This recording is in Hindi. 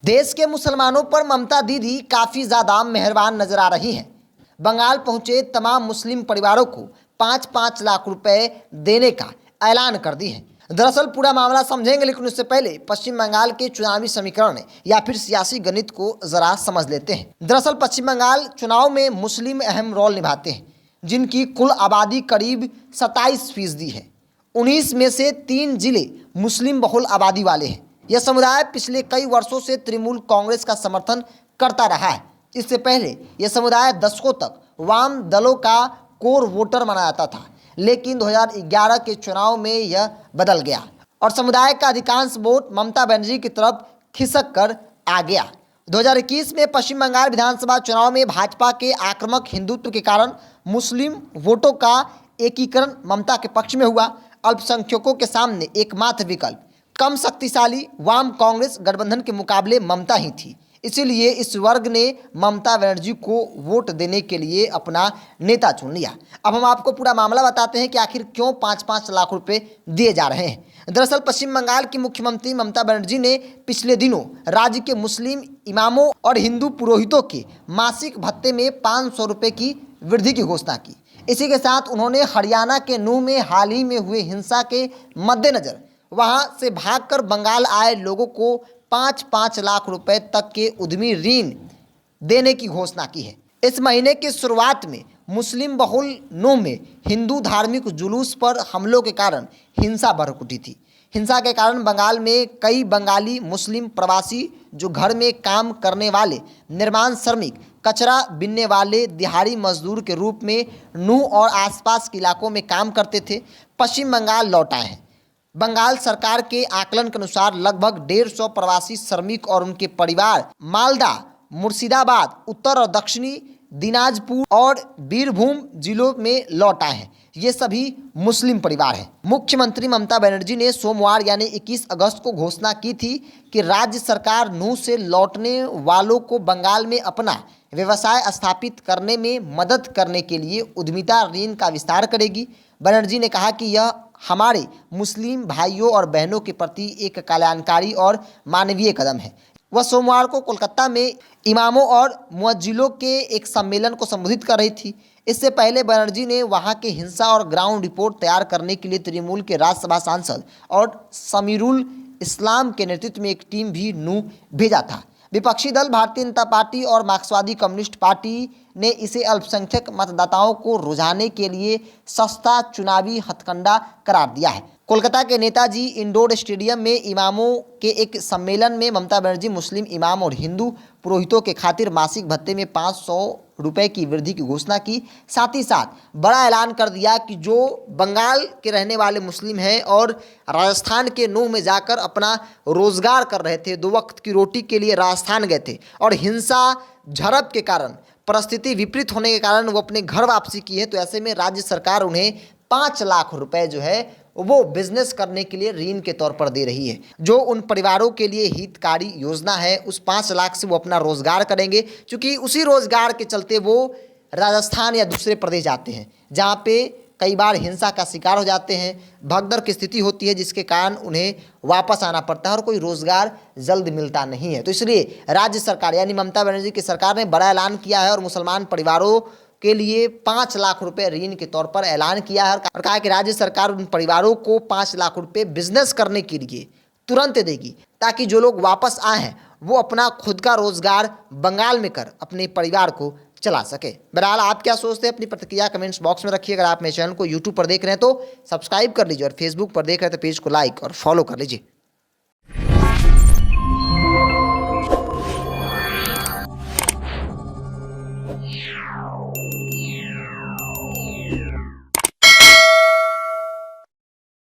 देश के मुसलमानों पर ममता दीदी काफ़ी ज़्यादा मेहरबान नजर आ रही हैं। बंगाल पहुंचे तमाम मुस्लिम परिवारों को 5-5 लाख रुपए देने का ऐलान कर दी है। दरअसल पूरा मामला समझेंगे, लेकिन उससे पहले पश्चिम बंगाल के चुनावी समीकरण या फिर सियासी गणित को ज़रा समझ लेते हैं। दरअसल पश्चिम बंगाल चुनाव में मुस्लिम अहम रोल निभाते हैं, जिनकी कुल आबादी करीब 27% है। 19 में से 3 जिले मुस्लिम बहुल आबादी वाले हैं। यह समुदाय पिछले कई वर्षों से तृणमूल कांग्रेस का समर्थन करता रहा है। इससे पहले यह समुदाय दशकों तक वाम दलों का कोर वोटर माना जाता था, लेकिन 2011 के चुनाव में यह बदल गया और समुदाय का अधिकांश वोट ममता बनर्जी की तरफ खिसक कर आ गया। 2021 में पश्चिम बंगाल विधानसभा चुनाव में भाजपा के आक्रामक हिंदुत्व के कारण मुस्लिम वोटों का एकीकरण ममता के पक्ष में हुआ। अल्पसंख्यकों के सामने एकमात्र विकल्प कम शक्तिशाली वाम कांग्रेस गठबंधन के मुकाबले ममता ही थी। इसीलिए इस वर्ग ने ममता बनर्जी को वोट देने के लिए अपना नेता चुन लिया। अब हम आपको पूरा मामला बताते हैं कि आखिर क्यों 5-5 लाख रुपए दिए जा रहे हैं। दरअसल पश्चिम बंगाल की मुख्यमंत्री ममता बनर्जी ने पिछले दिनों राज्य के मुस्लिम इमामों और हिंदू पुरोहितों के मासिक भत्ते में 500 रुपये की वृद्धि की घोषणा की। इसी के साथ उन्होंने हरियाणा के नूह में हाल ही में हुए हिंसा के मद्देनजर वहां से भागकर बंगाल आए लोगों को 5-5 लाख रुपए तक के उद्यमी ऋण देने की घोषणा की है। इस महीने की शुरुआत में मुस्लिम बहुल नूह में हिंदू धार्मिक जुलूस पर हमलों के कारण हिंसा भड़क उठी थी। हिंसा के कारण बंगाल में कई बंगाली मुस्लिम प्रवासी जो घर में काम करने वाले निर्माण श्रमिक, कचरा बीनने वाले दिहाड़ी मजदूर के रूप में नूह और आसपास के इलाकों में काम करते थे, पश्चिम बंगाल लौट आए हैं। बंगाल सरकार के आकलन के अनुसार लगभग 150 प्रवासी श्रमिक और उनके परिवार मालदा, मुर्शिदाबाद, उत्तर और दक्षिणी दिनाजपुर और बीरभूम जिलों में लौट आए हैं। ये सभी मुस्लिम परिवार हैं। मुख्यमंत्री ममता बनर्जी ने सोमवार यानी 21 अगस्त को घोषणा की थी कि राज्य सरकार नूह से लौटने वालों को बंगाल में अपना व्यवसाय स्थापित करने में मदद करने के लिए उद्यमिता ऋण का विस्तार करेगी। बनर्जी ने कहा कि यह हमारे मुस्लिम भाइयों और बहनों के प्रति एक कल्याणकारी और मानवीय कदम है। वह सोमवार को कोलकाता में इमामों और मुअज्जिलों के एक सम्मेलन को संबोधित कर रही थी। इससे पहले बनर्जी ने वहां के हिंसा और ग्राउंड रिपोर्ट तैयार करने के लिए तृणमूल के राज्यसभा सांसद और समीरुल इस्लाम के नेतृत्व में एक टीम भी नूह भेजा था। विपक्षी दल भारतीय जनता पार्टी और मार्क्सवादी कम्युनिस्ट पार्टी ने इसे अल्पसंख्यक मतदाताओं को रुझाने के लिए सस्ता चुनावी हथकंडा करार दिया है। कोलकाता के नेताजी इंडोर स्टेडियम में इमामों के एक सम्मेलन में ममता बनर्जी मुस्लिम इमाम और हिंदू पुरोहितों के खातिर मासिक भत्ते में 500 रुपए की वृद्धि की घोषणा की। साथ ही साथ बड़ा ऐलान कर दिया कि जो बंगाल के रहने वाले मुस्लिम हैं और राजस्थान के नूह में जाकर अपना रोजगार कर रहे थे, 2 वक्त की रोटी के लिए राजस्थान गए थे और हिंसा झड़प के कारण परिस्थिति विपरीत होने के कारण वो अपने घर वापसी की है, तो ऐसे में राज्य सरकार उन्हें 5 लाख रुपए जो है वो बिजनेस करने के लिए ऋण के तौर पर दे रही है। जो उन परिवारों के लिए हितकारी योजना है, उस 5 लाख से वो अपना रोजगार करेंगे, क्योंकि उसी रोजगार के चलते वो राजस्थान या दूसरे प्रदेश जाते हैं जहाँ पे कई बार हिंसा का शिकार हो जाते हैं, भगदड़ की स्थिति होती है, जिसके कारण उन्हें वापस आना पड़ता है और कोई रोजगार जल्द मिलता नहीं है। तो इसलिए राज्य सरकार यानी ममता बनर्जी की सरकार ने बड़ा ऐलान किया है और मुसलमान परिवारों के लिए 5 लाख रुपए ऋण के तौर पर ऐलान किया है और कहा कि राज्य सरकार उन परिवारों को 5 लाख रुपए बिजनेस करने के लिए तुरंत देगी, ताकि जो लोग वापस आए हैं वो अपना खुद का रोजगार बंगाल में कर अपने परिवार को चला सके। बहरहाल आप क्या सोचते हैं, अपनी प्रतिक्रिया कमेंट्स बॉक्स में रखिए। अगर आप मेरे चैनल को यूट्यूब पर देख रहे हैं तो सब्सक्राइब कर लीजिए और फेसबुक पर देख रहे हैं तो पेज को लाइक और फॉलो कर लीजिए।